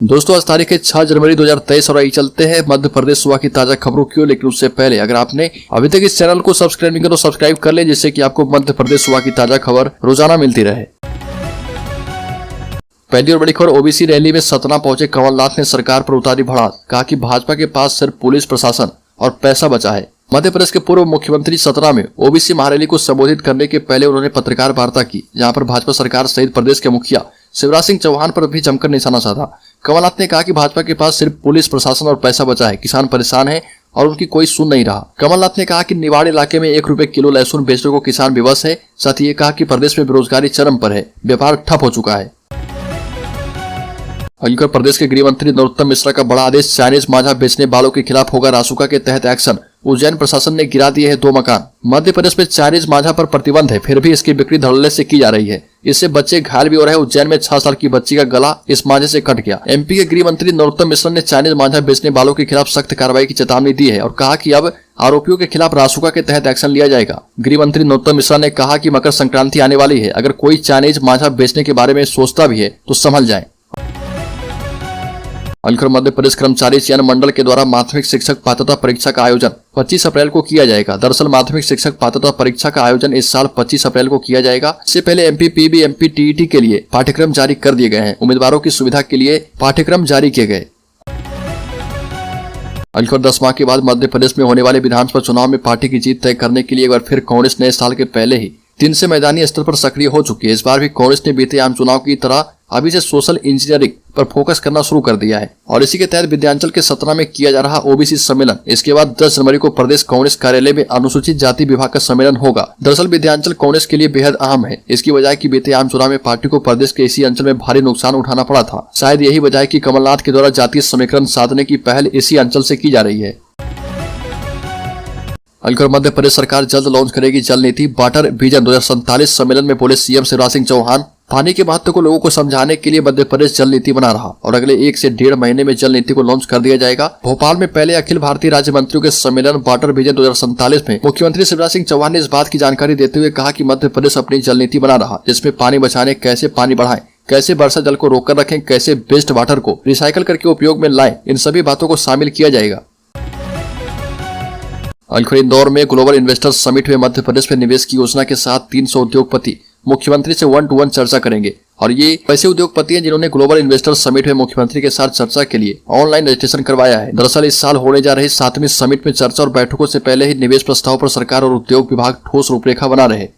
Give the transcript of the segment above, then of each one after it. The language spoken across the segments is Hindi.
दोस्तों आज तारीख है 6 जनवरी 2023 और आई चलते हैं मध्य प्रदेश सुबह की ताजा खबरों की ओर। लेकिन उससे पहले अगर आपने अभी तक इस चैनल को सब्सक्राइब नहीं किया तो सब्सक्राइब कर लें, जिससे कि आपको मध्य प्रदेश सुबह की ताजा खबर रोजाना मिलती रहे। पहली और बड़ी खबर, ओबीसी रैली में सतना पहुंचे कमलनाथ ने सरकार पर उतारी भड़ास, कहा कि भाजपा के पास सिर्फ पुलिस प्रशासन और पैसा बचा है। मध्य प्रदेश के पूर्व मुख्यमंत्री सतना में ओबीसी महारैली को संबोधित करने के पहले उन्होंने पत्रकार वार्ता की, जहां पर भाजपा सरकार सहित प्रदेश के मुखिया शिवराज सिंह चौहान पर भी जमकर निशाना साधा। कमलनाथ ने कहा कि भाजपा के पास सिर्फ पुलिस प्रशासन और पैसा बचा है, किसान परेशान है और उनकी कोई सुन नहीं रहा। कमलनाथ ने कहा कि निवाड़ इलाके में 1 रुपए किलो लहसुन बेचने को किसान विवश है। साथ ही ये कहा कि प्रदेश में बेरोजगारी चरम पर है, व्यापार ठप हो चुका है। वहीं प्रदेश के गृह मंत्री नरोत्तम मिश्रा का बड़ा आदेश, चाइनीज मांझा बेचने वालों के खिलाफ होगा रासुका के तहत एक्शन। उज्जैन प्रशासन ने गिरा दिए हैं 2 मकान। मध्य प्रदेश में चाइनीज मांझा पर प्रतिबंध है, फिर भी इसकी बिक्री धड़ल्ले से की जा रही है। इससे बच्चे घायल भी हो रहे हैं। उज्जैन में 6 साल की बच्ची का गला इस मांझे से कट गया। एमपी के गृह मंत्री नरोत्तम मिश्रा ने चाइनीज मांझा बेचने वालों के खिलाफ सख्त कार्रवाई की चेतावनी दी है और कहा कि अब आरोपियों के खिलाफ रासुका के तहत एक्शन लिया जाएगा। गृह मंत्री नरोत्तम मिश्रा ने कहा कि मकर संक्रांति आने वाली है, अगर कोई चाइनीज मांझा बेचने के बारे में सोचता भी है तो संभल जाए। मध्य प्रदेश कर्मचारी चयन मंडल के द्वारा माध्यमिक शिक्षक पात्रता परीक्षा का आयोजन 25 अप्रैल को किया जाएगा। दरअसल माध्यमिक शिक्षक पात्रता परीक्षा का आयोजन इस साल 25 अप्रैल को किया जाएगा। इससे पहले एमपीपीबी एमपी टीईटी के लिए पाठ्यक्रम जारी कर दिए गए हैं। उम्मीदवारों की सुविधा के लिए पाठ्यक्रम जारी किए गए। 10 माह के बाद मध्य प्रदेश में होने वाले विधानसभा चुनाव में पार्टी की जीत तय करने के लिए एक बार फिर कांग्रेस नए साल के पहले ही 3 से मैदानी स्तर पर सक्रिय हो चुकी है। इस बार भी कांग्रेस ने बीते आम चुनाव की तरह अभी से सोशल इंजीनियरिंग पर फोकस करना शुरू कर दिया है और इसी के तहत विंध्याचल के सतना में किया जा रहा ओबीसी सम्मेलन, इसके बाद 10 जनवरी को प्रदेश कांग्रेस कार्यालय में अनुसूचित जाति विभाग का सम्मेलन होगा। दरअसल विंध्याचल कांग्रेस के लिए बेहद अहम है, इसकी वजह की बीते आम चुनाव में पार्टी को प्रदेश के इसी अंचल में भारी नुकसान उठाना पड़ा था। शायद यही वजह है कि कमलनाथ के द्वारा जातीय समीकरण साधने की पहल इसी अंचल से की जा रही है। मध्य प्रदेश सरकार जल्द लॉन्च करेगी जल नीति, वाटर विजन 2047 सम्मेलन में बोले सीएम शिवराज सिंह चौहान। पानी के महत्व को लोगों को समझाने के लिए मध्य प्रदेश जल नीति बना रहा और अगले 1 से 1.5 महीने में जल नीति को लॉन्च कर दिया जाएगा। भोपाल में पहले अखिल भारतीय राज्य मंत्रियों के सम्मेलन वाटर विजन 2047 में मुख्यमंत्री शिवराज सिंह चौहान ने इस बात की जानकारी देते हुए कहा कि मध्य प्रदेश अपनी जल नीति बना रहा, जिसमें पानी बचाने, कैसे पानी बढ़ाएं, कैसे वर्षा जल को रोककर रखें, कैसे वेस्ट वाटर को रिसाइकल करके उपयोग में लाएं, इन सभी बातों को शामिल किया जाएगा। इंदौर में ग्लोबल इन्वेस्टर्स समिट में मध्य प्रदेश में निवेश की योजना के साथ 300 उद्योगपति मुख्यमंत्री से 1-to-1 चर्चा करेंगे और ये ऐसे उद्योगपति हैं जिन्होंने ग्लोबल इन्वेस्टर्स समिट में मुख्यमंत्री के साथ चर्चा के लिए ऑनलाइन रजिस्ट्रेशन करवाया है। दरअसल इस साल होने जा रही 7वीं समिट में चर्चा और बैठकों से पहले ही निवेश प्रस्ताव पर सरकार और उद्योग विभाग ठोस रूपरेखा बना रहे।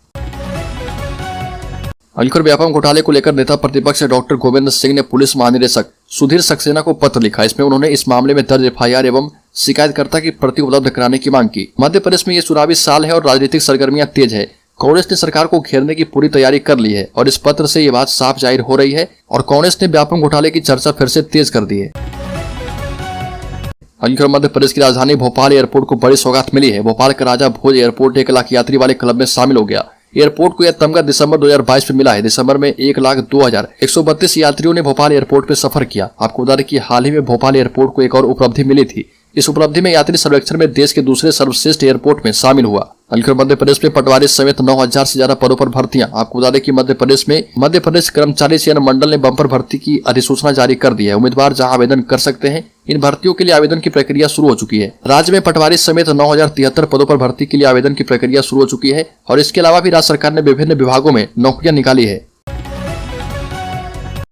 व्यापम घोटाले को लेकर नेता प्रतिपक्ष डॉक्टर गोविंद सिंह ने पुलिस महानिदेशक सुधीर सक्सेना को पत्र लिखा। इसमें उन्होंने इस मामले में दर्ज एफआईआर एवं शिकायतकर्ता की प्रति उपलब्ध कराने की मांग की। मध्य प्रदेश में ये चुनावी साल है और राजनीतिक सरगर्मियां तेज है। कांग्रेस ने सरकार को घेरने की पूरी तैयारी कर ली है और इस पत्र से ये बात साफ जाहिर हो रही है और कांग्रेस ने व्यापम घोटाले की चर्चा फिर से तेज कर दी है। मध्य प्रदेश की राजधानी भोपाल एयरपोर्ट को बड़ी सौगात मिली है। भोपाल का राजा भोज एयरपोर्ट 1 लाख यात्री वाले क्लब में शामिल हो गया। एयरपोर्ट को यह तमगा दिसंबर 2022 में मिला है। दिसंबर में 1,02,132 यात्रियों ने भोपाल एयरपोर्ट पे सफर किया। आपको बता दें कि हाल ही में भोपाल एयरपोर्ट को एक और उपलब्धि मिली थी। इस उपलब्धि में यात्री सर्वेक्षण में देश के दूसरे सर्वश्रेष्ठ एयरपोर्ट में शामिल हुआ। मध्य प्रदेश में पटवारी समेत 9,000 से ज्यादा पदों पर भर्तियां। आपको बता दें कि मध्य प्रदेश कर्मचारी चयन मंडल ने बम्पर भर्ती की अधिसूचना जारी कर दी है। उम्मीदवार जहां आवेदन कर सकते हैं, इन भर्तियों के लिए आवेदन की प्रक्रिया शुरू हो चुकी है। राज्य में पटवारी समेत 9,073 पदों पर भर्ती के लिए आवेदन की प्रक्रिया शुरू हो चुकी है और इसके अलावा भी राज्य सरकार ने विभिन्न विभागों में नौकरियां निकाली है।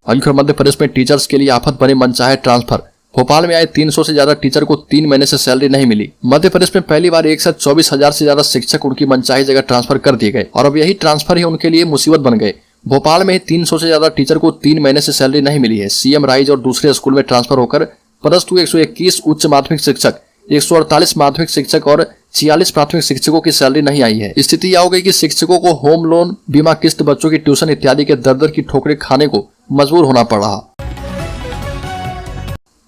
मध्य प्रदेश में टीचर्स के लिए आफत बने मनचाहे ट्रांसफर। भोपाल में आए 300 से ज्यादा टीचर को 3 महीने से सैलरी नहीं मिली। मध्य प्रदेश में पहली बार एक साथ 24,000 से ज्यादा शिक्षक उनकी मनचाही जगह ट्रांसफर कर दिए गए और अब यही ट्रांसफर ही उनके लिए मुसीबत बन गए। भोपाल में 300 से ज्यादा टीचर को 3 महीने से सैलरी नहीं मिली है। सीएम राइज और दूसरे स्कूल में ट्रांसफर होकर +2 121 उच्च माध्यमिक शिक्षक, 148 माध्यमिक शिक्षक और 46 प्राथमिक शिक्षकों की सैलरी नहीं आई है। स्थिति यह हो गई कि शिक्षकों को होम लोन, बीमा किस्त, बच्चों की ट्यूशन इत्यादि के दर की ठोकरें खाने को मजबूर होना पड़ रहा।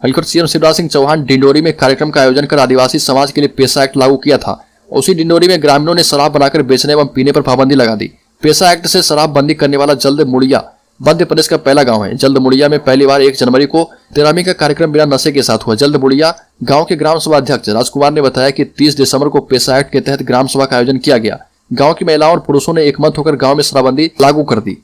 सीएम शिवराज सिंह चौहान डिंडोरी में कार्यक्रम का आयोजन कर आदिवासी समाज के लिए पेशा एक्ट लागू किया था। उसी डिंडोरी में ग्रामीणों ने शराब बनाकर बेचने एवं पीने पर पाबंदी लगा दी। पेशा एक्ट से शराब बंदी करने वाला जल्द मुड़िया मध्य प्रदेश का पहला गांव है। जल्द मुड़िया में पहली बार 1 जनवरी को तेरामी का कार्यक्रम बिना नशे के साथ हुआ। जल्द मुड़िया गांव के ग्राम सभा अध्यक्ष राजकुमार ने बताया कि 30 दिसंबर को पेशा एक्ट के तहत ग्राम सभा का आयोजन किया गया। गांव की महिलाओं और पुरुषों ने एकमत होकर गांव में शराबबंदी लागू कर दी।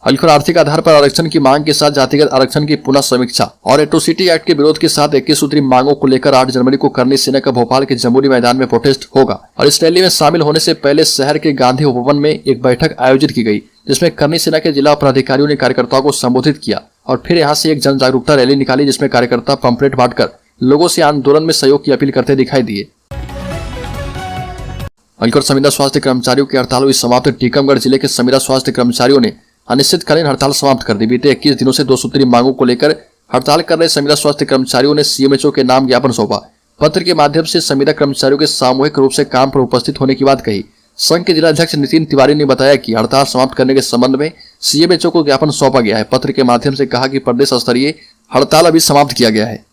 हल्कर आर्थिक आधार पर आरक्षण की मांग के साथ जातिगत आरक्षण की पुनः समीक्षा और एट्रोसिटी एक्ट के विरोध के साथ 21 सूत्री मांगों को लेकर 8 जनवरी को करनी सेना का भोपाल के जमुनी मैदान में प्रोटेस्ट होगा और इस रैली में शामिल होने से पहले शहर के गांधी उपवन में एक बैठक आयोजित की गई, जिसमें करनी सेना के जिला पदाधिकारियों ने कार्यकर्ताओं को संबोधित किया और फिर यहाँ से एक जन जागरूकता रैली निकाली, जिसमें कार्यकर्ता पंपलेट बांटकर लोगों से आंदोलन में सहयोग की अपील करते दिखाई दिए। हल्कर संविदा स्वास्थ्य कर्मचारियों की हड़ताल हुई समाप्त। टीकमगढ़ जिले के संविदा स्वास्थ्य कर्मचारियों ने अनिश्चितकालीन हड़ताल समाप्त कर दी। बीते 21 दिनों से 2 सूत्री मांगों को लेकर हड़ताल कर रहे संविदा स्वास्थ्य कर्मचारियों ने सीएमएचओ के नाम ज्ञापन सौंपा। पत्र के माध्यम से संविदा कर्मचारियों के सामूहिक रूप से काम पर उपस्थित होने की बात कही। संघ के जिलाध्यक्ष नितिन तिवारी ने बताया कि हड़ताल समाप्त करने के संबंध में सीएमएचओ को ज्ञापन सौंपा गया है। पत्र के माध्यम से कहा कि प्रदेश स्तरीय हड़ताल अभी समाप्त किया गया है।